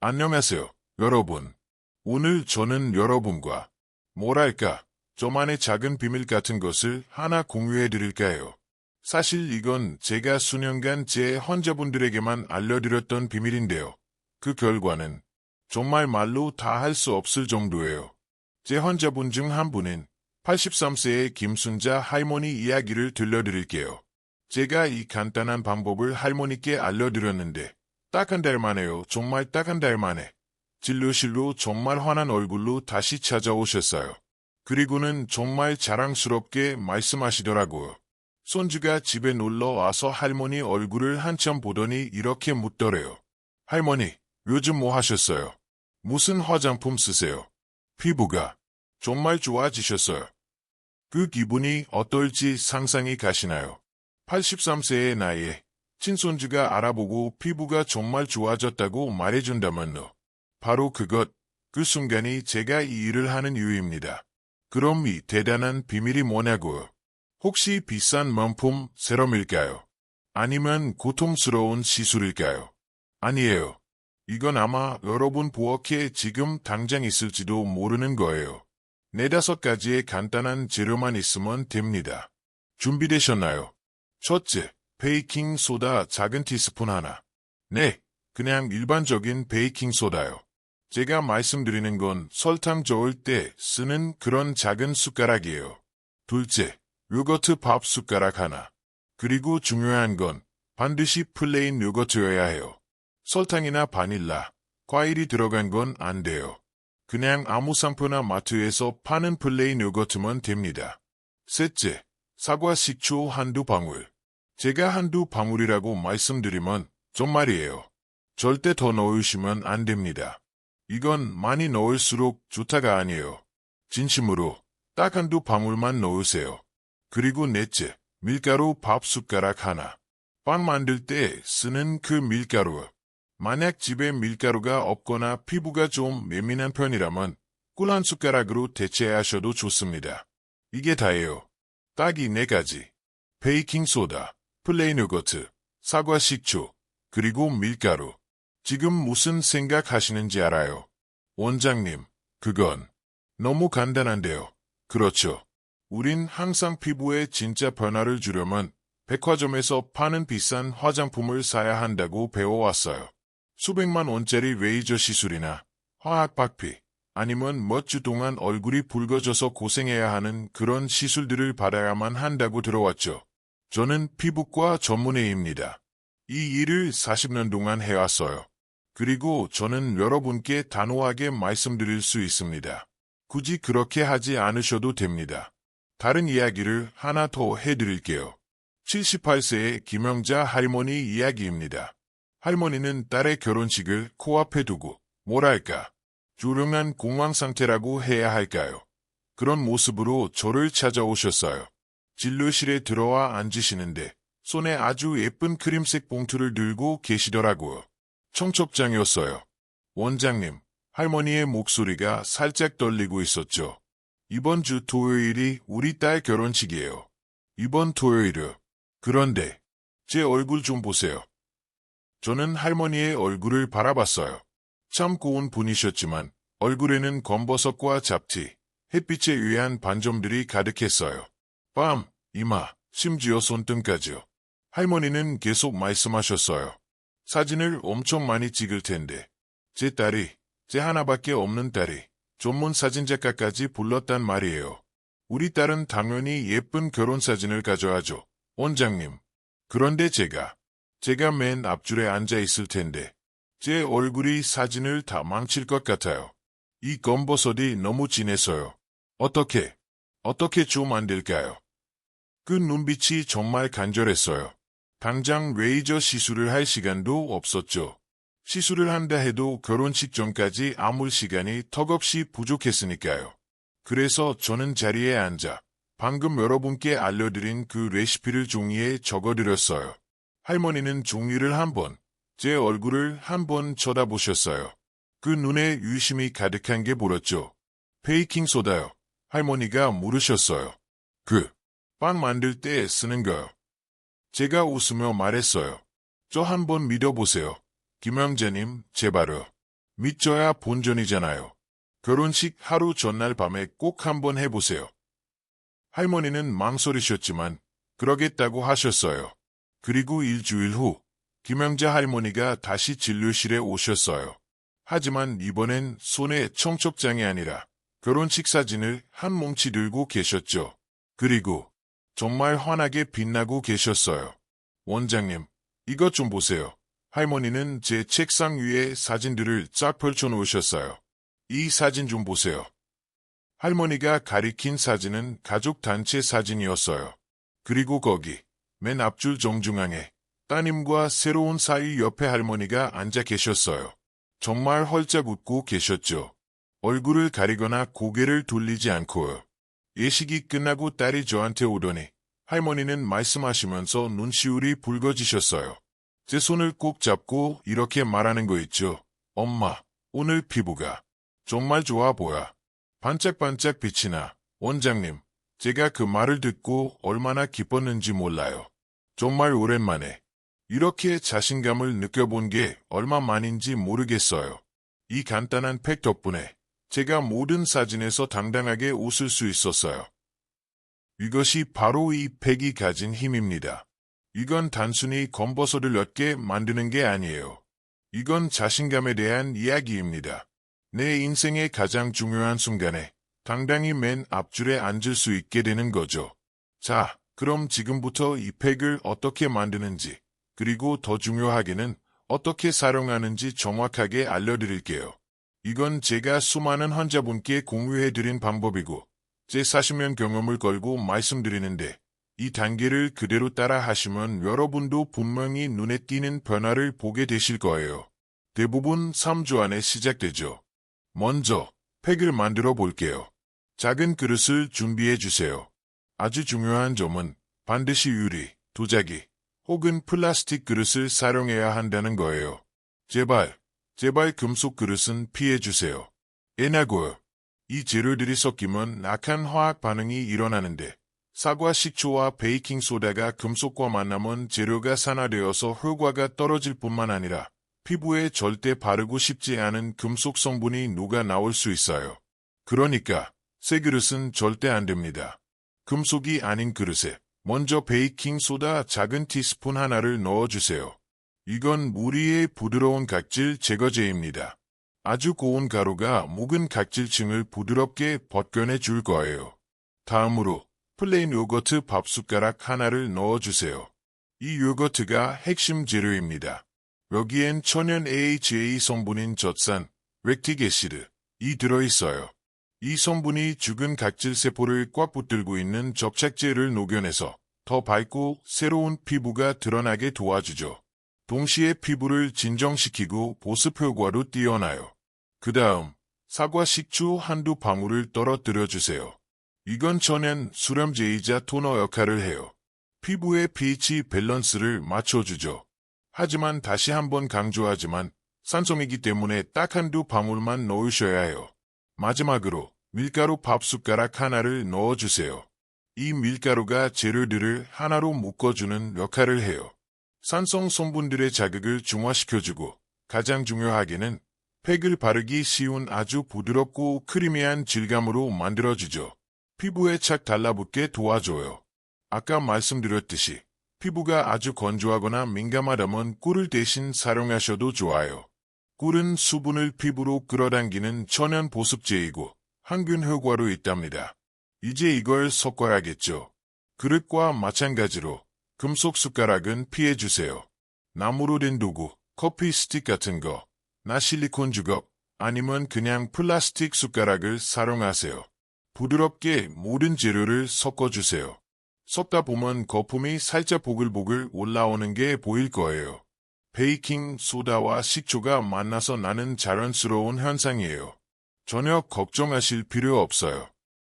안녕하세요, 여러분. 오늘 저는 여러분과 저만의 작은 비밀 같은 것을 하나 공유해 드릴까 해요. 사실 이건 제가 수년간 제 환자분들에게만 알려드렸던 비밀인데요. 그 결과는 정말 말로 다 할 수 없을 정도예요. 제 환자분 중 한 분인 83세의 김순자 할머니 이야기를 들려드릴게요. 제가 이 간단한 방법을 할머니께 알려드렸는데 딱 한 달 만에요. 정말 딱 한 달 만에. 진료실로 정말 환한 얼굴로 다시 찾아오셨어요. 그리고는 정말 자랑스럽게 말씀하시더라고요. 손주가 집에 놀러 와서 할머니 얼굴을 한참 보더니 이렇게 묻더래요. 할머니, 요즘 뭐 하셨어요? 무슨 화장품 쓰세요? 피부가 정말 좋아지셨어요. 그 기분이 어떨지 상상이 가시나요? 83세의 나이에 친손주가 알아보고 피부가 정말 좋아졌다고 말해준다면요. 바로 그 순간이 제가 이 일을 하는 이유입니다. 그럼 이 대단한 비밀이 뭐냐고요? 혹시 비싼 명품 세럼일까요? 아니면 고통스러운 시술일까요? 아니에요. 이건 아마 여러분 부엌에 지금 당장 있을지도 모르는 거예요. 4-5가지의 간단한 재료만 있으면 됩니다. 준비되셨나요? 첫째, 베이킹 소다 작은 티스푼 하나. 네, 그냥 일반적인 베이킹 소다요. 제가 말씀드리는 건 설탕 저을 때 쓰는 그런 작은 숟가락이에요. 둘째, 요거트 밥 숟가락 하나. 그리고 중요한 건 반드시 플레인 요거트여야 해요. 설탕이나 바닐라, 과일이 들어간 건 안 돼요. 그냥 아무 상표나 마트에서 파는 플레인 요거트면 됩니다. 셋째, 사과 식초 한두 방울. 제가 한두 방울이라고 말씀드리면 정말이에요. 절대 더 넣으시면 안 됩니다. 이건 많이 넣을수록 좋다가 아니에요. 진심으로 딱 한두 방울만 넣으세요. 그리고 넷째, 밀가루 밥 숟가락 하나. 빵 만들 때 쓰는 그 밀가루. 만약 집에 밀가루가 없거나 피부가 좀 예민한 편이라면 꿀 한 숟가락으로 대체하셔도 좋습니다. 이게 다예요. 딱 이 4가지. 베이킹 소다, 플레인 요거트, 사과 식초, 그리고 밀가루. 지금 무슨 생각하시는지 알아요? 원장님, 그건 너무 간단한데요. 그렇죠. 우린 항상 피부에 진짜 변화를 주려면 백화점에서 파는 비싼 화장품을 사야 한다고 배워왔어요. 수백만 원짜리 레이저 시술이나 화학 박피, 아니면 몇 주 동안 얼굴이 붉어져서 고생해야 하는 그런 시술들을 받아야만 한다고 들어왔죠. 저는 피부과 전문의입니다. 이 일을 40년 동안 해왔어요. 그리고 저는 여러분께 단호하게 말씀드릴 수 있습니다. 굳이 그렇게 하지 않으셔도 됩니다. 다른 이야기를 하나 더 해드릴게요. 78세의 김영자 할머니 이야기입니다. 할머니는 딸의 결혼식을 코앞에 두고 조용한 공황 상태라고 해야 할까요? 그런 모습으로 저를 찾아오셨어요. 진료실에 들어와 앉으시는데 손에 아주 예쁜 크림색 봉투를 들고 계시더라고요. 청첩장이었어요. 원장님, 할머니의 목소리가 살짝 떨리고 있었죠. 이번 주 토요일이 우리 딸 결혼식이에요. 이번 토요일요. 그런데 제 얼굴 좀 보세요. 저는 할머니의 얼굴을 바라봤어요. 참 고운 분이셨지만 얼굴에는 검버섯과 잡티, 햇빛에 의한 반점들이 가득했어요. 뺨, 이마, 심지어 손등까지요. 할머니는 계속 말씀하셨어요. 사진을 엄청 많이 찍을 텐데 제 딸이, 제 하나밖에 없는 딸이 전문 사진작가까지 불렀단 말이에요. 우리 딸은 당연히 예쁜 결혼사진을 가져야죠. 원장님. 그런데 제가 맨 앞줄에 앉아 있을 텐데 제 얼굴이 사진을 다 망칠 것 같아요. 이 검버섯이 너무 진해서요. 어떻게 좀 안 될까요? 그 눈빛이 정말 간절했어요. 당장 레이저 시술을 할 시간도 없었죠. 시술을 한다 해도 결혼식 전까지 아물 시간이 턱없이 부족했으니까요. 그래서 저는 자리에 앉아 방금 여러분께 알려드린 그 레시피를 종이에 적어드렸어요. 할머니는 종이를 제 얼굴을 한번 쳐다보셨어요. 그 눈에 유심히 가득한 게 보였죠. 베이킹 소다요. 할머니가 물으셨어요. 빵 만들 때 쓰는 거요. 제가 웃으며 말했어요. 저 한번 믿어보세요. 김영자님, 제발요. 믿져야 본전이잖아요. 결혼식 하루 전날 밤에 꼭 한번 해보세요. 할머니는 망설이셨지만 그러겠다고 하셨어요. 그리고 일주일 후 김영자 할머니가 다시 진료실에 오셨어요. 하지만 이번엔 손에 청첩장이 아니라 결혼식 사진을 한 뭉치 들고 계셨죠. 그리고 정말 환하게 빛나고 계셨어요. 원장님, 이것 좀 보세요. 할머니는 제 책상 위에 사진들을 쫙 펼쳐놓으셨어요. 이 사진 좀 보세요. 할머니가 가리킨 사진은 가족 단체 사진이었어요. 그리고 거기 맨 앞줄 정중앙에 따님과 새로운 사위 옆에 할머니가 앉아 계셨어요. 정말 헐쩍 웃고 계셨죠. 얼굴을 가리거나 고개를 돌리지 않고요. 예식이 끝나고 딸이 저한테 오더니 할머니는 말씀하시면서 눈시울이 붉어지셨어요. 제 손을 꼭 잡고 이렇게 말하는 거 있죠. 엄마, 오늘 피부가 정말 좋아 보여. 반짝반짝 빛이 나. 원장님, 제가 그 말을 듣고 얼마나 기뻤는지 몰라요. 정말 오랜만에 이렇게 자신감을 느껴본 게 얼마만인지 모르겠어요. 이 간단한 팩 덕분에 제가 모든 사진에서 당당하게 웃을 수 있었어요. 이것이 바로 이 팩이 가진 힘입니다. 이건 단순히 검버섯을 몇 개 만드는 게 아니에요. 이건 자신감에 대한 이야기입니다. 내 인생의 가장 중요한 순간에 당당히 맨 앞줄에 앉을 수 있게 되는 거죠. 자, 그럼 지금부터 이 팩을 어떻게 만드는지, 그리고 더 중요하게는 어떻게 사용하는지 정확하게 알려드릴게요. 이건 제가 수많은 환자분께 공유해드린 방법이고 제 40년 경험을 걸고 말씀드리는데 이 단계를 그대로 따라 하시면 여러분도 분명히 눈에 띄는 변화를 보게 되실 거예요. 대부분 3주 안에 시작되죠. 먼저 팩을 만들어 볼게요. 작은 그릇을 준비해 주세요. 아주 중요한 점은 반드시 유리, 도자기 혹은 플라스틱 그릇을 사용해야 한다는 거예요. 제발 금속 그릇은 피해 주세요. 애나고요. 이 재료들이 섞이면 악한 화학 반응이 일어나는데 사과 식초와 베이킹소다가 금속과 만나면 재료가 산화되어서 효과가 떨어질 뿐만 아니라 피부에 절대 바르고 싶지 않은 금속 성분이 녹아 나올 수 있어요. 그러니까 새 그릇은 절대 안 됩니다. 금속이 아닌 그릇에 먼저 베이킹소다 작은 티스푼 하나를 넣어주세요. 이건 물 위의 부드러운 각질 제거제입니다. 아주 고운 가루가 묵은 각질층을 부드럽게 벗겨내 줄 거예요. 다음으로 플레인 요거트 밥숟가락 하나를 넣어주세요. 이 요거트가 핵심 재료입니다. 여기엔 천연 AHA 성분인 젖산, 렉틱 애시드, 이 들어있어요. 이 성분이 죽은 각질세포를 꽉 붙들고 있는 접착제를 녹여내서 더 밝고 새로운 피부가 드러나게 도와주죠. 동시에 피부를 진정시키고 보습 효과도 뛰어나요. 그 다음 사과 식초 한두 방울을 떨어뜨려 주세요. 이건 천연 수렴제이자 토너 역할을 해요. 피부의 pH 밸런스를 맞춰주죠. 하지만 다시 한번 강조하지만 산성이기 때문에 딱 한두 방울만 넣으셔야 해요. 마지막으로 밀가루 밥숟가락 하나를 넣어주세요. 이 밀가루가 재료들을 하나로 묶어주는 역할을 해요. 산성 성분들의 자극을 중화시켜주고 가장 중요하게는 팩을 바르기 쉬운 아주 부드럽고 크리미한 질감으로 만들어주죠. 피부에 착 달라붙게 도와줘요. 아까 말씀드렸듯이 피부가 아주 건조하거나 민감하다면 꿀을 대신 사용하셔도 좋아요. 꿀은 수분을 피부로 끌어당기는 천연 보습제이고 항균 효과로 있답니다. 이제 이걸 섞어야겠죠. 그릇과 마찬가지로 금속 숟가락은 피해주세요. 나무로 된 도구, 커피 스틱 같은 거, 나 실리콘 주걱, 아니면 그냥 플라스틱 숟가락을 사용하세요. 부드럽게 모든 재료를 섞어주세요. 섞다 보면 거품이 살짝 보글보글 올라오는 게 보일 거예요. 베이킹 소다와 식초가 만나서 나는 자연스러운 현상이에요. 전혀 걱정하실 필요 없어요.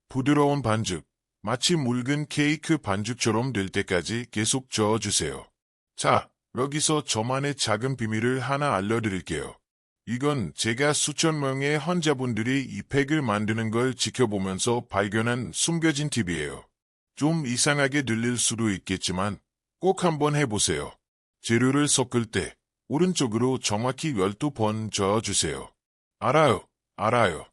부드러운 반죽, 마치 묽은 케이크 반죽처럼 될 때까지 계속 저어주세요. 자, 여기서 저만의 작은 비밀을 하나 알려드릴게요. 이건 제가 수천 명의 환자분들이 이 팩을 만드는 걸 지켜보면서 발견한 숨겨진 팁이에요. 좀 이상하게 들릴 수도 있겠지만 꼭 한번 해보세요. 재료를 섞을 때 오른쪽으로 정확히 12번 저어주세요. 알아요.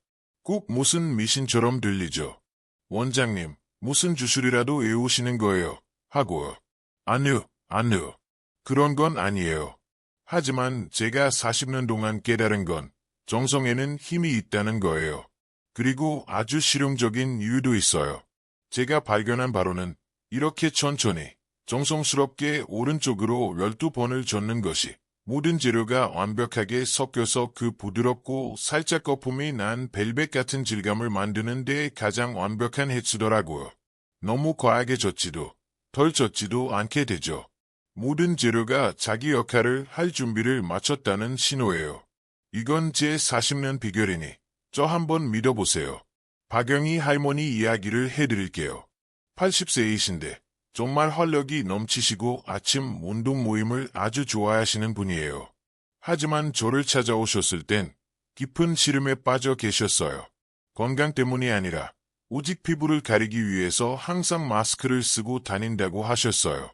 꼭 무슨 미신처럼 들리죠. 원장님, 무슨 주술이라도 외우시는 거예요. 하고요. 아니요. 그런 건 아니에요. 하지만 제가 40년 동안 깨달은 건 정성에는 힘이 있다는 거예요. 그리고 아주 실용적인 이유도 있어요. 제가 발견한 바로는 이렇게 천천히 정성스럽게 오른쪽으로 12번을 젓는 것이 모든 재료가 완벽하게 섞여서 그 부드럽고 살짝 거품이 난 벨벳 같은 질감을 만드는 데 가장 완벽한 횟수더라고요. 너무 과하게 젓지도 덜 젓지도 않게 되죠. 모든 재료가 자기 역할을 할 준비를 마쳤다는 신호예요. 이건 제 40년 비결이니 저 한번 믿어보세요. 박영희 할머니 이야기를 해드릴게요. 80세이신데 정말 활력이 넘치시고 아침 운동 모임을 아주 좋아하시는 분이에요. 하지만 저를 찾아오셨을 땐 깊은 시름에 빠져 계셨어요. 건강 때문이 아니라 오직 피부를 가리기 위해서 항상 마스크를 쓰고 다닌다고 하셨어요.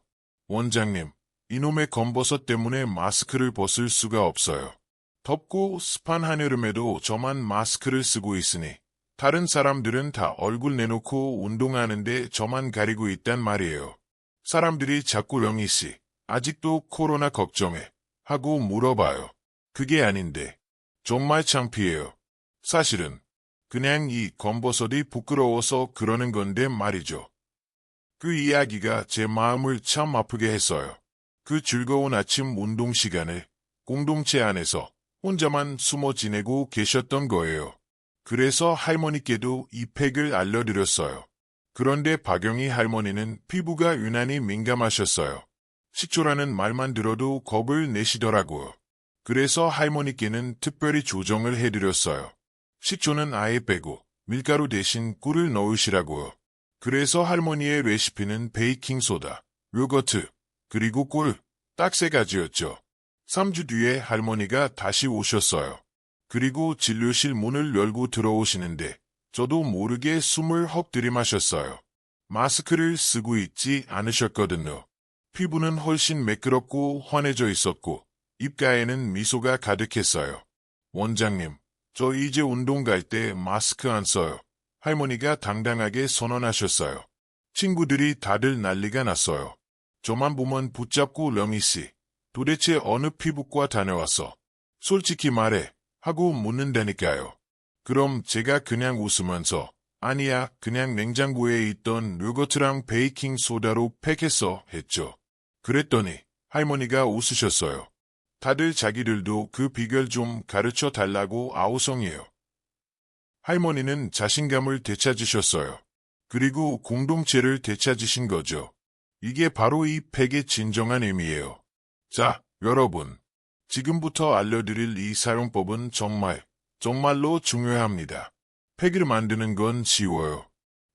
원장님, 이놈의 검버섯 때문에 마스크를 벗을 수가 없어요. 덥고 습한 한여름에도 저만 마스크를 쓰고 있으니 다른 사람들은 다 얼굴 내놓고 운동하는데 저만 가리고 있단 말이에요. 사람들이 자꾸 영희 씨, 아직도 코로나 걱정해? 하고 물어봐요. 그게 아닌데. 정말 창피해요. 사실은 그냥 이 검버섯이 부끄러워서 그러는 건데 말이죠. 그 이야기가 제 마음을 참 아프게 했어요. 그 즐거운 아침 운동 시간을 공동체 안에서 혼자만 숨어 지내고 계셨던 거예요. 그래서 할머니께도 이 팩을 알려드렸어요. 그런데 박영희 할머니는 피부가 유난히 민감하셨어요. 식초라는 말만 들어도 겁을 내시더라고요. 그래서 할머니께는 특별히 조정을 해드렸어요. 식초는 아예 빼고 밀가루 대신 꿀을 넣으시라고요. 그래서 할머니의 레시피는 베이킹소다, 요거트, 그리고 꿀, 딱 3가지였죠. 3주 뒤에 할머니가 다시 오셨어요. 그리고 진료실 문을 열고 들어오시는데 저도 모르게 숨을 헉 들이마셨어요. 마스크를 쓰고 있지 않으셨거든요. 피부는 훨씬 매끄럽고 환해져 있었고 입가에는 미소가 가득했어요. 원장님, 저 이제 운동 갈 때 마스크 안 써요. 할머니가 당당하게 선언하셨어요. 친구들이 다들 난리가 났어요. 저만 보면 붙잡고 령희 씨, 도대체 어느 피부과 다녀왔어? 솔직히 말해. 하고 묻는다니까요. 그럼 제가 그냥 웃으면서 아니야, 그냥 냉장고에 있던 요거트랑 베이킹 소다로 팩했어 했죠. 그랬더니 할머니가 웃으셨어요. 다들 자기들도 그 비결 좀 가르쳐 달라고 아우성이에요. 할머니는 자신감을 되찾으셨어요. 그리고 공동체를 되찾으신 거죠. 이게 바로 이 팩의 진정한 의미예요. 자, 여러분. 지금부터 알려드릴 이 사용법은 정말로 중요합니다. 팩을 만드는 건 쉬워요.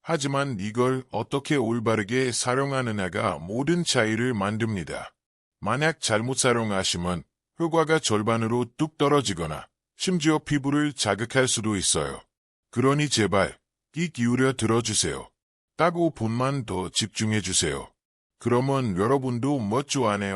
하지만 이걸 어떻게 올바르게 사용하느냐가 모든 차이를 만듭니다. 만약 잘못 사용하시면 효과가 절반으로 뚝 떨어지거나 심지어 피부를 자극할 수도 있어요. 그러니 제발 귀 기울여 들어주세요. 딱 5분만 더 집중해주세요. 그러면 여러분도 몇 주 안에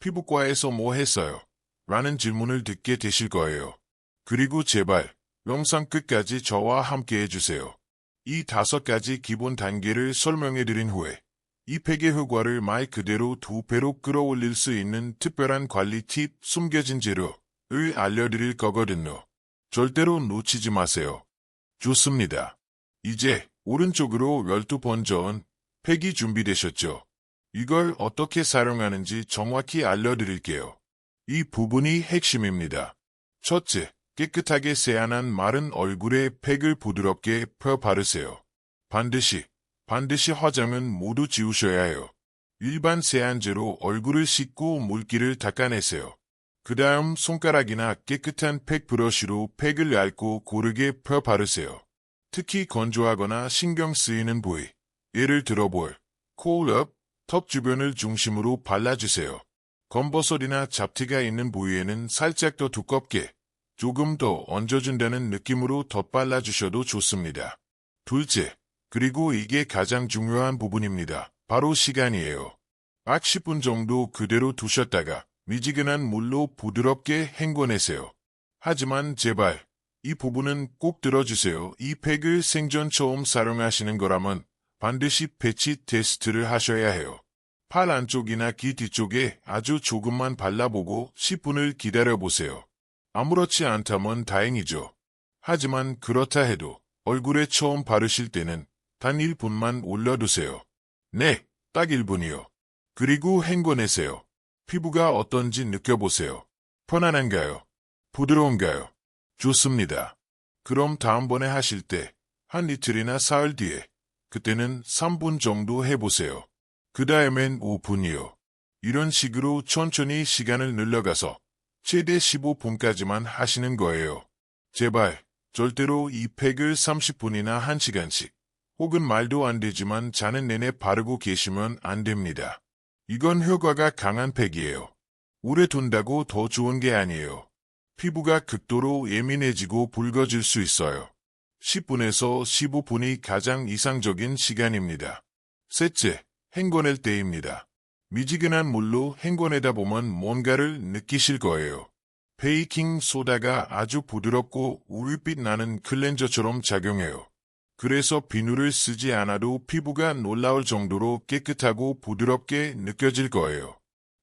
피부과에서 뭐 했어요? 라는 질문을 듣게 되실 거예요. 그리고 제발 영상 끝까지 저와 함께 해주세요. 이 5가지 기본 단계를 설명해드린 후에 이 팩의 효과를 말 그대로 2배로 끌어올릴 수 있는 특별한 관리 팁, 숨겨진 재료를 알려드릴 거거든요. 절대로 놓치지 마세요. 좋습니다. 이제 오른쪽으로 12번 저은 팩이 준비되셨죠? 이걸 어떻게 사용하는지 정확히 알려드릴게요. 이 부분이 핵심입니다. 첫째, 깨끗하게 세안한 마른 얼굴에 팩을 부드럽게 펴 바르세요. 반드시 화장은 모두 지우셔야 해요. 일반 세안제로 얼굴을 씻고 물기를 닦아내세요. 그 다음 손가락이나 깨끗한 팩 브러쉬로 팩을 얇고 고르게 펴 바르세요. 특히 건조하거나 신경 쓰이는 부위, 예를 들어 볼, 코 옆, 턱 주변을 중심으로 발라주세요. 검버섯이나 잡티가 있는 부위에는 살짝 더 두껍게, 조금 더 얹어준다는 느낌으로 덧발라주셔도 좋습니다. 둘째, 그리고 이게 가장 중요한 부분입니다. 바로 시간이에요. 약 10분 정도 그대로 두셨다가 미지근한 물로 부드럽게 헹궈내세요. 하지만 제발 이 부분은 꼭 들어주세요. 이 팩을 생전 처음 사용하시는 거라면 반드시 패치 테스트를 하셔야 해요. 팔 안쪽이나 귀 뒤쪽에 아주 조금만 발라보고 10분을 기다려보세요. 아무렇지 않다면 다행이죠. 하지만 그렇다 해도 얼굴에 처음 바르실 때는 단 1분만 올려두세요. 네, 딱 1분이요. 그리고 헹궈내세요. 피부가 어떤지 느껴보세요. 편안한가요? 부드러운가요? 좋습니다. 그럼 다음번에 하실 때 한 이틀이나 사흘 뒤에 그때는 3분 정도 해보세요. 그 다음엔 5분이요. 이런 식으로 천천히 시간을 늘려가서 최대 15분까지만 하시는 거예요. 제발 절대로 이 팩을 30분이나 1시간씩 혹은 말도 안 되지만 자는 내내 바르고 계시면 안 됩니다. 이건 효과가 강한 팩이에요. 오래 둔다고 더 좋은 게 아니에요. 피부가 극도로 예민해지고 붉어질 수 있어요. 10분에서 15분이 가장 이상적인 시간입니다. 셋째, 헹궈낼 때입니다. 미지근한 물로 헹궈내다 보면 뭔가를 느끼실 거예요. 베이킹 소다가 아주 부드럽고 우윳빛 나는 클렌저처럼 작용해요. 그래서 비누를 쓰지 않아도 피부가 놀라울 정도로 깨끗하고 부드럽게 느껴질 거예요.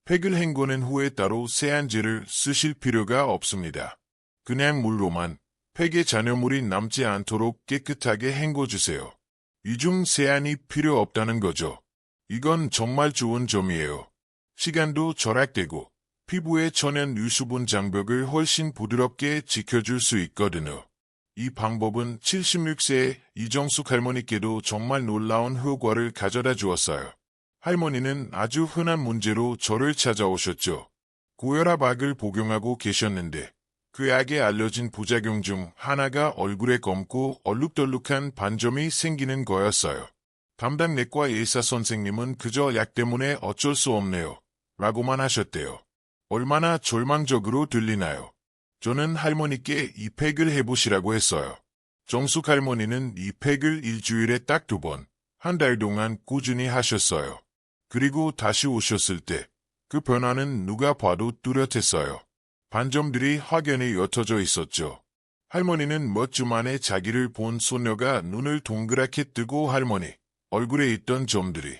팩을 헹궈낸 후에 따로 세안제를 쓰실 필요가 없습니다. 그냥 물로만 팩에 잔여물이 남지 않도록 깨끗하게 헹궈주세요. 이중 세안이 필요 없다는 거죠. 이건 정말 좋은 점이에요. 시간도 절약되고 피부의 천연 유수분 장벽을 훨씬 부드럽게 지켜줄 수 있거든요. 이 방법은 76세의 이정숙 할머니께도 정말 놀라운 효과를 가져다 주었어요. 할머니는 아주 흔한 문제로 저를 찾아오셨죠. 고혈압약을 복용하고 계셨는데 그 약에 알려진 부작용 중 하나가 얼굴에 검고 얼룩덜룩한 반점이 생기는 거였어요. 담당 내과 의사 선생님은 그저 약 때문에 어쩔 수 없네요. 라고만 하셨대요. 얼마나 절망적으로 들리나요? 저는 할머니께 이 팩을 해보시라고 했어요. 정숙 할머니는 이 팩을 일주일에 딱 2번, 한 달 동안 꾸준히 하셨어요. 그리고 다시 오셨을 때 그 변화는 누가 봐도 뚜렷했어요. 반점들이 확연히 옅어져 있었죠. 할머니는 몇 주 만에 자기를 본 손녀가 눈을 동그랗게 뜨고 할머니, 얼굴에 있던 점들이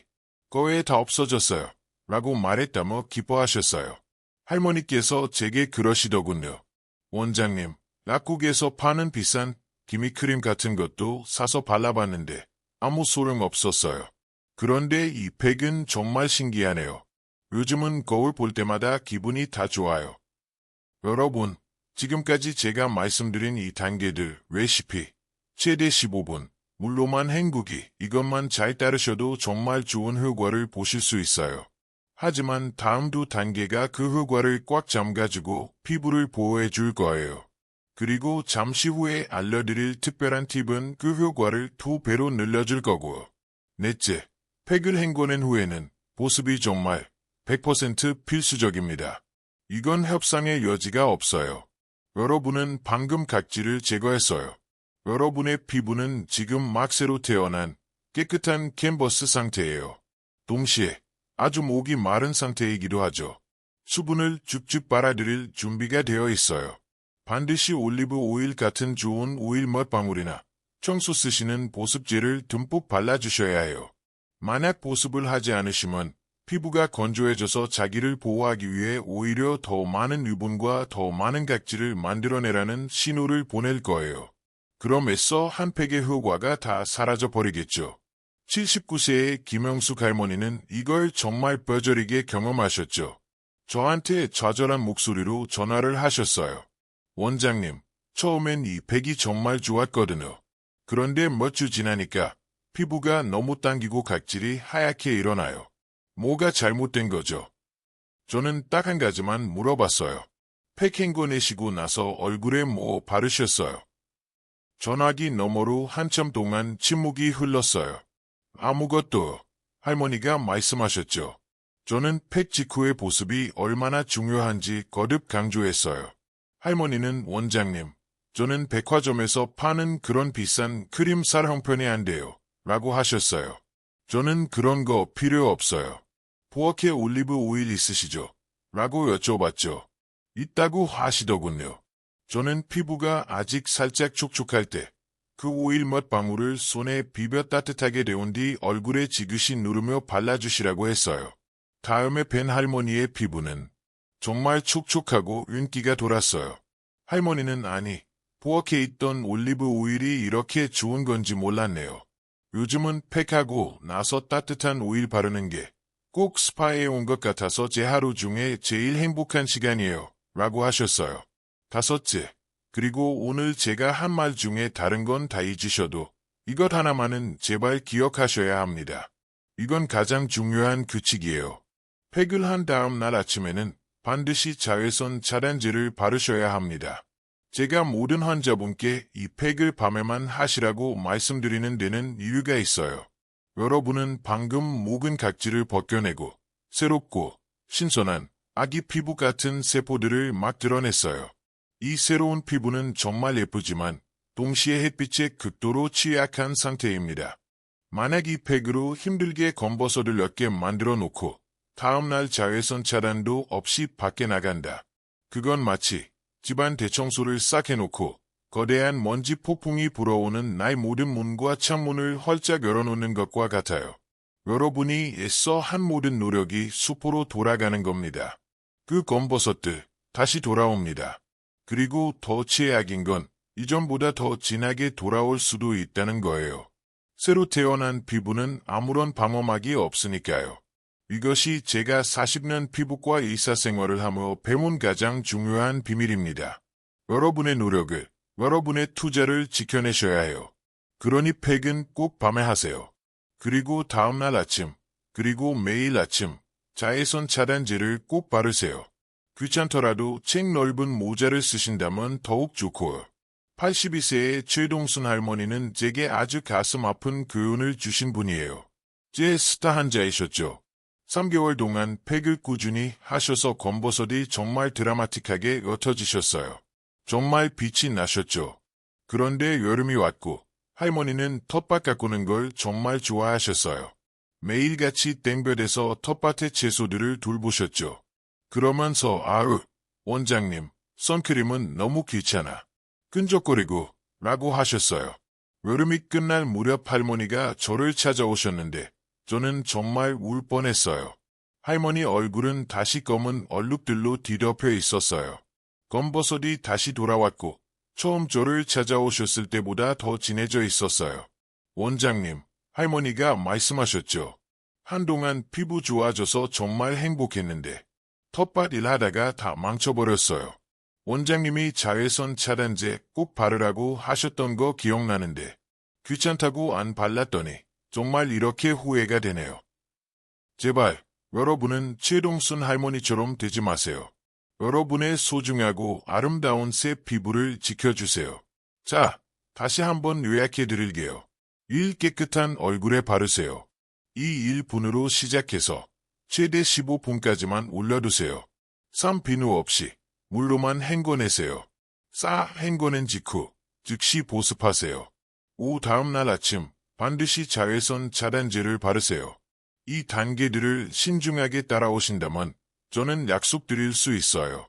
거의 다 없어졌어요. 라고 말했다며 기뻐하셨어요. 할머니께서 제게 그러시더군요. 원장님, 약국에서 파는 비싼 기미크림 같은 것도 사서 발라봤는데 아무 소용 없었어요. 그런데 이 팩은 정말 신기하네요. 요즘은 거울 볼 때마다 기분이 다 좋아요. 여러분, 지금까지 제가 말씀드린 이 단계들, 레시피, 최대 15분, 물로만 헹구기, 이것만 잘 따르셔도 정말 좋은 효과를 보실 수 있어요. 하지만 다음 2단계가 그 효과를 꽉 잠가주고 피부를 보호해 줄 거예요. 그리고 잠시 후에 알려드릴 특별한 팁은 그 효과를 2배로 늘려줄 거고요. 넷째, 팩을 헹궈낸 후에는 보습이 정말 100% 필수적입니다. 이건 협상의 여지가 없어요. 여러분은 방금 각질을 제거했어요. 여러분의 피부는 지금 막 새로 태어난 깨끗한 캔버스 상태예요. 동시에 아주 목이 마른 상태이기도 하죠. 수분을 쭉쭉 빨아들일 준비가 되어 있어요. 반드시 올리브 오일 같은 좋은 오일 몇 방울이나 청소 쓰시는 보습제를 듬뿍 발라주셔야 해요. 만약 보습을 하지 않으시면 피부가 건조해져서 자기를 보호하기 위해 오히려 더 많은 유분과 더 많은 각질을 만들어내라는 신호를 보낼 거예요. 그럼 애써 한 팩의 효과가 다 사라져버리겠죠. 79세의 김영숙 할머니는 이걸 정말 뼈저리게 경험하셨죠. 저한테 좌절한 목소리로 전화를 하셨어요. 원장님, 처음엔 이 팩이 정말 좋았거든요. 그런데 몇 주 지나니까 피부가 너무 당기고 각질이 하얗게 일어나요. 뭐가 잘못된 거죠? 저는 딱 한 가지만 물어봤어요. 팩 헹궈내시고 나서 얼굴에 뭐 바르셨어요? 전화기 너머로 한참 동안 침묵이 흘렀어요. 아무것도. 할머니가 말씀하셨죠. 저는 팩 직후의 보습이 얼마나 중요한지 거듭 강조했어요. 할머니는 원장님, 저는 백화점에서 파는 그런 비싼 크림 살 형편이 안 돼요. 라고 하셨어요. 저는 그런 거 필요 없어요. 부엌에 올리브 오일 있으시죠? 라고 여쭤봤죠. 있다고 하시더군요. 저는 피부가 아직 살짝 촉촉할 때 그 오일 몇 방울을 손에 비벼 따뜻하게 데운 뒤 얼굴에 지그시 누르며 발라주시라고 했어요. 다음에 뵌 할머니의 피부는 정말 촉촉하고 윤기가 돌았어요. 할머니는 아니, 부엌에 있던 올리브 오일이 이렇게 좋은 건지 몰랐네요. 요즘은 팩하고 나서 따뜻한 오일 바르는 게 꼭 스파에 온 것 같아서 제 하루 중에 제일 행복한 시간이에요. 라고 하셨어요. 다섯째, 그리고 오늘 제가 한 말 중에 다른 건 다 잊으셔도 이것 하나만은 제발 기억하셔야 합니다. 이건 가장 중요한 규칙이에요. 팩을 한 다음 날 아침에는 반드시 자외선 차단제를 바르셔야 합니다. 제가 모든 환자분께 이 팩을 밤에만 하시라고 말씀드리는 데는 이유가 있어요. 여러분은 방금 묵은 각질을 벗겨내고 새롭고 신선한 아기 피부 같은 세포들을 막 드러냈어요. 이 새로운 피부는 정말 예쁘지만 동시에 햇빛에 극도로 취약한 상태입니다. 만약 이 팩으로 힘들게 검버섯을 몇 개 만들어 놓고 다음날 자외선 차단도 없이 밖에 나간다. 그건 마치 집안 대청소를 싹 해놓고 거대한 먼지 폭풍이 불어오는 나의 모든 문과 창문을 활짝 열어놓는 것과 같아요. 여러분이 애써 한 모든 노력이 수포로 돌아가는 겁니다. 그 검버섯들 다시 돌아옵니다. 그리고 더 최악인 건 이전보다 더 진하게 돌아올 수도 있다는 거예요. 새로 태어난 피부는 아무런 방어막이 없으니까요. 이것이 제가 40년 피부과 의사생활을 하며 배운 가장 중요한 비밀입니다. 여러분의 노력을, 여러분의 투자를 지켜내셔야 해요. 그러니 팩은 꼭 밤에 하세요. 그리고 다음날 아침, 그리고 매일 아침 자외선 차단제를 꼭 바르세요. 귀찮더라도 책 넓은 모자를 쓰신다면 더욱 좋고요. 82세의 최동순 할머니는 제게 아주 가슴 아픈 교훈을 주신 분이에요. 제 스타 환자이셨죠. 3개월 동안 팩을 꾸준히 하셔서 검버섯이 정말 드라마틱하게 옅어지셨어요. 정말 빛이 나셨죠. 그런데 여름이 왔고 할머니는 텃밭 가꾸는 걸 정말 좋아하셨어요. 매일같이 땡볕에서 텃밭의 채소들을 돌보셨죠. 그러면서 아으, 원장님, 선크림은 너무 귀찮아. 끈적거리고 라고 하셨어요. 여름이 끝날 무렵 할머니가 저를 찾아오셨는데 저는 정말 울 뻔했어요. 할머니 얼굴은 다시 검은 얼룩들로 뒤덮여 있었어요. 검버섯이 다시 돌아왔고 처음 저를 찾아오셨을 때보다 더 진해져 있었어요. 원장님, 할머니가 말씀하셨죠. 한동안 피부 좋아져서 정말 행복했는데 텃밭 일하다가 다 망쳐버렸어요. 원장님이 자외선 차단제 꼭 바르라고 하셨던 거 기억나는데 귀찮다고 안 발랐더니 정말 이렇게 후회가 되네요. 제발 여러분은 최동순 할머니처럼 되지 마세요. 여러분의 소중하고 아름다운 새 피부를 지켜주세요. 자, 다시 한번 요약해드릴게요. 1. 깨끗한 얼굴에 바르세요. 2. 1분으로 시작해서 최대 15분까지만 올려두세요. 3. 비누 없이 물로만 헹궈내세요. 4. 헹궈낸 직후 즉시 보습하세요. 5. 다음날 아침 반드시 자외선 차단제를 바르세요. 이 단계들을 신중하게 따라오신다면 저는 약속드릴 수 있어요.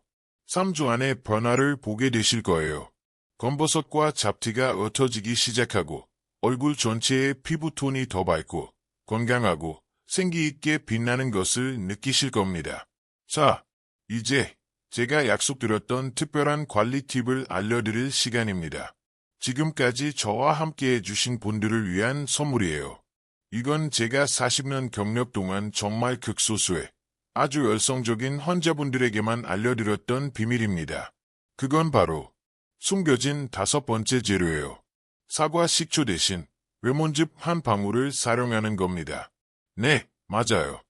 3주 안에 변화를 보게 되실 거예요. 검버섯과 잡티가 옅어지기 시작하고 얼굴 전체의 피부톤이 더 밝고 건강하고 생기있게 빛나는 것을 느끼실 겁니다. 자, 이제 제가 약속드렸던 특별한 관리 팁을 알려드릴 시간입니다. 지금까지 저와 함께 해주신 분들을 위한 선물이에요. 이건 제가 40년 경력 동안 정말 극소수의 아주 열성적인 환자분들에게만 알려드렸던 비밀입니다. 그건 바로 숨겨진 5번째 재료예요. 사과 식초 대신 레몬즙 한 방울을 사용하는 겁니다. 네, 맞아요.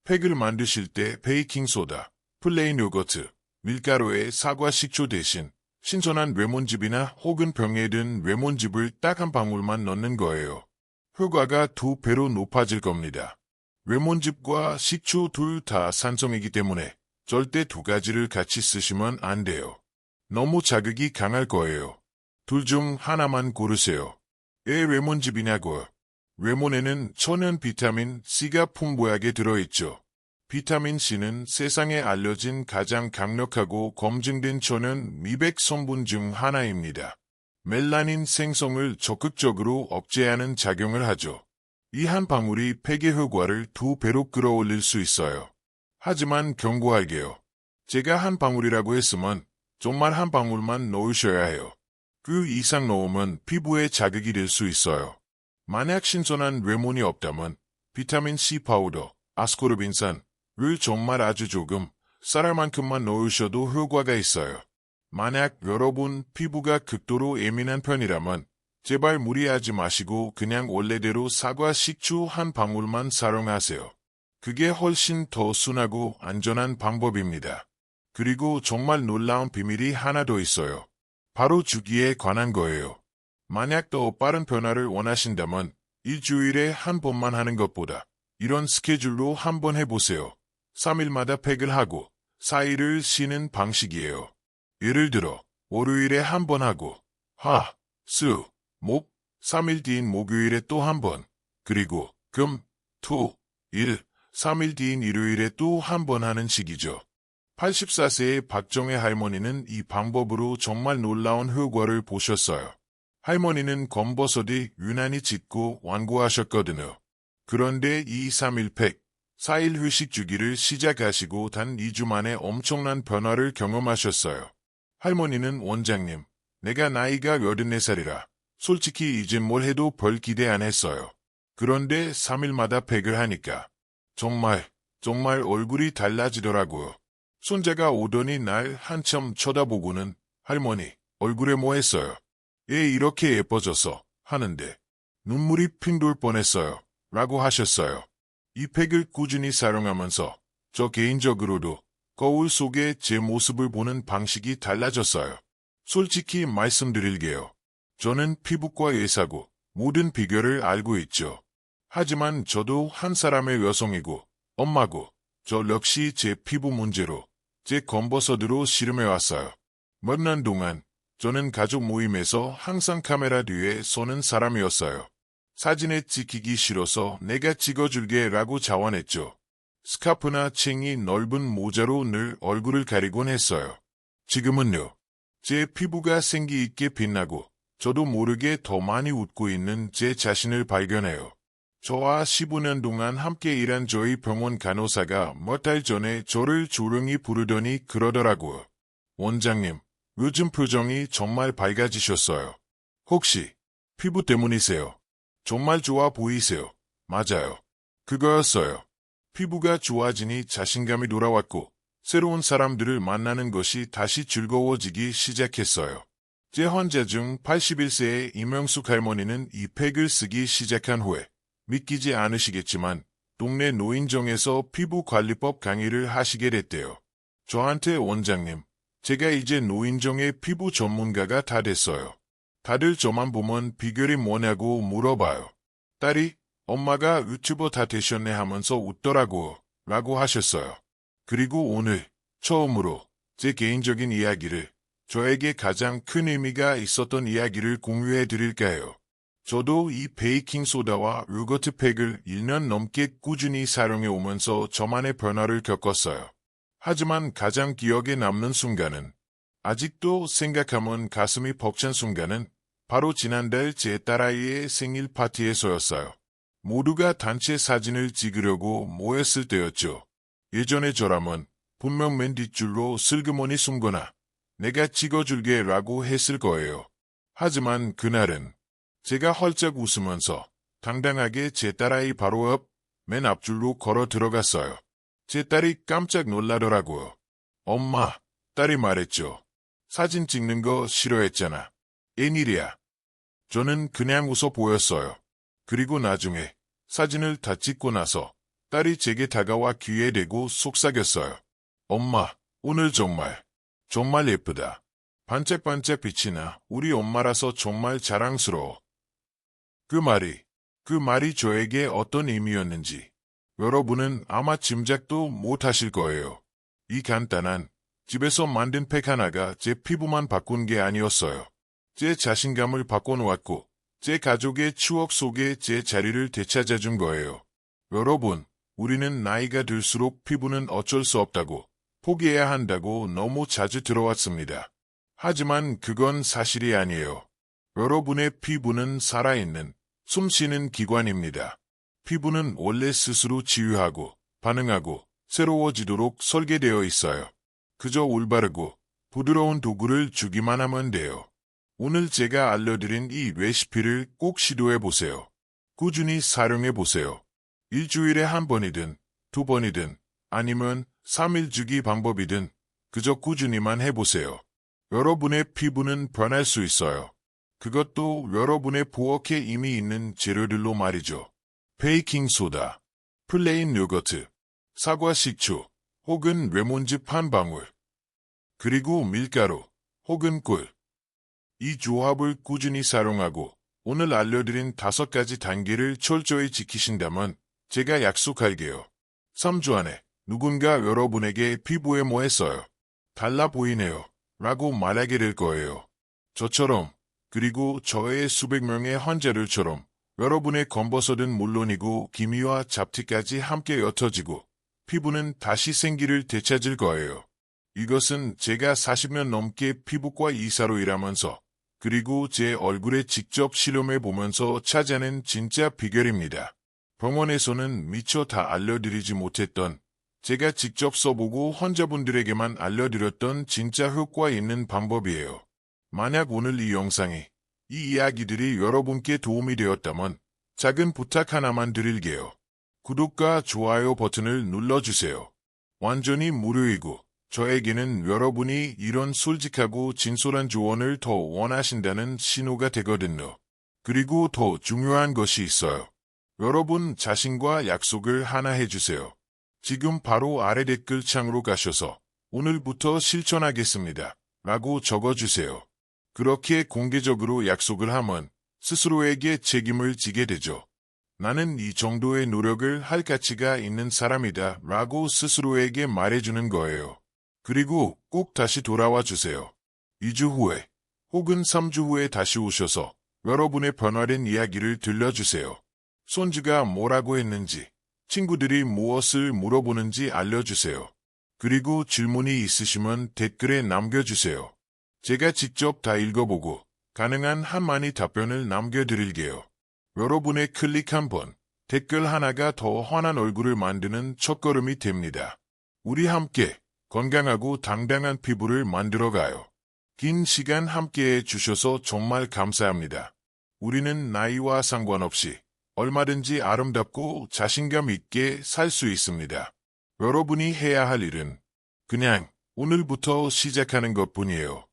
팩을 만드실 때 베이킹소다, 플레인 요거트, 밀가루에 사과 식초 대신 신선한 레몬즙이나 혹은 병에 든 레몬즙을 딱 한 방울만 넣는 거예요. 효과가 2배로 높아질 겁니다. 레몬즙과 식초 둘 다 산성이기 때문에 절대 2가지를 같이 쓰시면 안 돼요. 너무 자극이 강할 거예요. 둘 중 하나만 고르세요. 왜 레몬즙이냐고요? 레몬에는 천연 비타민 C가 풍부하게 들어있죠. 비타민C는 세상에 알려진 가장 강력하고 검증된 천연 미백 성분 중 하나입니다. 멜라닌 생성을 적극적으로 억제하는 작용을 하죠. 이 한 방울이 폐계 효과를 2배로 끌어올릴 수 있어요. 하지만 경고할게요. 제가 한 방울이라고 했으면 정말 한 방울만 넣으셔야 해요. 그 이상 넣으면 피부에 자극이 될 수 있어요. 만약 신선한 레몬이 없다면 비타민C 파우더, 아스코르빈산을 정말 아주 조금, 쌀알만큼만 넣으셔도 효과가 있어요. 만약 여러분 피부가 극도로 예민한 편이라면 제발 무리하지 마시고 그냥 원래대로 사과 식초 한 방울만 사용하세요. 그게 훨씬 더 순하고 안전한 방법입니다. 그리고 정말 놀라운 비밀이 하나 더 있어요. 바로 주기에 관한 거예요. 만약 더 빠른 변화를 원하신다면 일주일에 한 번만 하는 것보다 이런 스케줄로 한 번 해보세요. 3일마다 팩을 하고 4일을 쉬는 방식이에요. 예를 들어 월요일에 한 번 하고 화, 수, 목, 3일 뒤인 목요일에 또 한 번, 그리고 금, 토, 일, 3일 뒤인 일요일에 또 한 번 하는 식이죠. 84세의 박정혜 할머니는 이 방법으로 정말 놀라운 효과를 보셨어요. 할머니는 검버섯이 유난히 짙고 완고하셨거든요. 그런데 2-3일 팩, 4일 휴식 주기를 시작하시고 단 2주 만에 엄청난 변화를 경험하셨어요. 할머니는 원장님, 내가 나이가 84살이라 솔직히 이제 뭘 해도 별 기대 안 했어요. 그런데 3일마다 팩을 하니까 정말 얼굴이 달라지더라고요. 손자가 오더니 날 한참 쳐다보고는 할머니, 얼굴에 뭐 했어요? 얘 이렇게 예뻐져서 하는데 눈물이 핑 돌 뻔했어요. 라고 하셨어요. 이 팩을 꾸준히 사용하면서 저 개인적으로도 거울 속에 제 모습을 보는 방식이 달라졌어요. 솔직히 말씀드릴게요. 저는 피부과 의사고 모든 비결을 알고 있죠. 하지만 저도 한 사람의 여성이고 엄마고 저 역시 제 피부 문제로 제 검버섯으로 씨름해왔어요. 몇 년 동안 저는 가족 모임에서 항상 카메라 뒤에 서는 사람이었어요. 사진에 찍히기 싫어서 내가 찍어줄게 라고 자원했죠. 스카프나 챙이 넓은 모자로 늘 얼굴을 가리곤 했어요. 지금은요. 제 피부가 생기 있게 빛나고 저도 모르게 더 많이 웃고 있는 제 자신을 발견해요. 저와 15년 동안 함께 일한 저희 병원 간호사가 몇 달 전에 저를 조용히 부르더니 그러더라고요. 원장님, 요즘 표정이 정말 밝아지셨어요. 혹시 피부 때문이세요? 정말 좋아 보이세요. 맞아요. 그거였어요. 피부가 좋아지니 자신감이 돌아왔고 새로운 사람들을 만나는 것이 다시 즐거워지기 시작했어요. 제 환자 중 81세의 이명숙 할머니는 이 팩을 쓰기 시작한 후에 믿기지 않으시겠지만 동네 노인정에서 피부관리법 강의를 하시게 됐대요. 저한테 원장님, 제가 이제 노인정의 피부 전문가가 다 됐어요. 다들 저만 보면 비결이 뭐냐고 물어봐요. 딸이 엄마가 유튜버 다 되셨네 하면서 웃더라고 라고 하셨어요. 그리고 오늘 처음으로 제 개인적인 이야기를 저에게 가장 큰 의미가 있었던 이야기를 공유해 드릴까 해요. 저도 이 베이킹소다와 요거트 팩을 1년 넘게 꾸준히 사용해 오면서 저만의 변화를 겪었어요. 하지만 가장 기억에 남는 순간은 아직도 생각하면 가슴이 벅찬 순간은 바로 지난달 제 딸아이의 생일 파티에서였어요. 모두가 단체 사진을 찍으려고 모였을 때였죠. 예전에 저라면 분명 맨 뒷줄로 슬그머니 숨거나 내가 찍어줄게 라고 했을 거예요. 하지만 그날은 제가 헐쩍 웃으면서 당당하게 제 딸아이 바로 옆 맨 앞줄로 걸어 들어갔어요. 제 딸이 깜짝 놀라더라고요. 엄마, 딸이 말했죠. 사진 찍는 거 싫어했잖아. 웬일이야. 저는 그냥 웃어 보였어요. 그리고 나중에 사진을 다 찍고 나서 딸이 제게 다가와 귀에 대고 속삭였어요. 엄마, 오늘 정말 예쁘다. 반짝반짝 빛이 나. 우리 엄마라서 정말 자랑스러워. 그 말이 저에게 어떤 의미였는지 여러분은 아마 짐작도 못하실 거예요. 이 간단한 집에서 만든 팩 하나가 제 피부만 바꾼 게 아니었어요. 제 자신감을 바꿔놓았고 제 가족의 추억 속에 제 자리를 되찾아준 거예요. 여러분, 우리는 나이가 들수록 피부는 어쩔 수 없다고, 포기해야 한다고 너무 자주 들어왔습니다. 하지만 그건 사실이 아니에요. 여러분의 피부는 살아있는, 숨쉬는 기관입니다. 피부는 원래 스스로 치유하고, 반응하고, 새로워지도록 설계되어 있어요. 그저 올바르고, 부드러운 도구를 주기만 하면 돼요. 오늘 제가 알려드린 이 레시피를 꼭 시도해보세요. 꾸준히 사용해보세요. 일주일에 한 번이든, 두 번이든, 아니면 3일 주기 방법이든, 그저 꾸준히만 해보세요. 여러분의 피부는 변할 수 있어요. 그것도 여러분의 부엌에 이미 있는 재료들로 말이죠. 베이킹소다, 플레인 요거트, 사과 식초, 혹은 레몬즙 한 방울, 그리고 밀가루, 혹은 꿀. 이 조합을 꾸준히 사용하고 오늘 알려드린 5가지 단계를 철저히 지키신다면 제가 약속할게요. 3주 안에 누군가 여러분에게 피부에 뭐 했어요? 달라 보이네요. 라고 말하게 될 거예요. 저처럼, 그리고 저의 수백 명의 환자들처럼 여러분의 검버섯은 물론이고 기미와 잡티까지 함께 옅어지고 피부는 다시 생기를 되찾을 거예요. 이것은 제가 40년 넘게 피부과 의사로 일하면서 그리고 제 얼굴에 직접 실험해보면서 찾아낸 진짜 비결입니다. 병원에서는 미처 다 알려드리지 못했던, 제가 직접 써보고 환자분들에게만 알려드렸던 진짜 효과 있는 방법이에요. 만약 오늘 이 영상이, 이 이야기들이 여러분께 도움이 되었다면 작은 부탁 하나만 드릴게요. 구독과 좋아요 버튼을 눌러주세요. 완전히 무료이고 저에게는 여러분이 이런 솔직하고 진솔한 조언을 더 원하신다는 신호가 되거든요. 그리고 더 중요한 것이 있어요. 여러분 자신과 약속을 하나 해주세요. 지금 바로 아래 댓글창으로 가셔서 오늘부터 실천하겠습니다. 라고 적어주세요. 그렇게 공개적으로 약속을 하면 스스로에게 책임을 지게 되죠. 나는 이 정도의 노력을 할 가치가 있는 사람이다 라고 스스로에게 말해주는 거예요. 그리고 꼭 다시 돌아와 주세요. 2주 후에 혹은 3주 후에 다시 오셔서 여러분의 변화된 이야기를 들려주세요. 손주가 뭐라고 했는지, 친구들이 무엇을 물어보는지 알려주세요. 그리고 질문이 있으시면 댓글에 남겨주세요. 제가 직접 다 읽어보고 가능한 한마디 답변을 남겨드릴게요. 여러분의 클릭 한 번, 댓글 하나가 더 환한 얼굴을 만드는 첫걸음이 됩니다. 우리 함께 건강하고 당당한 피부를 만들어가요. 긴 시간 함께해 주셔서 정말 감사합니다. 우리는 나이와 상관없이 얼마든지 아름답고 자신감 있게 살 수 있습니다. 여러분이 해야 할 일은 그냥 오늘부터 시작하는 것뿐이에요.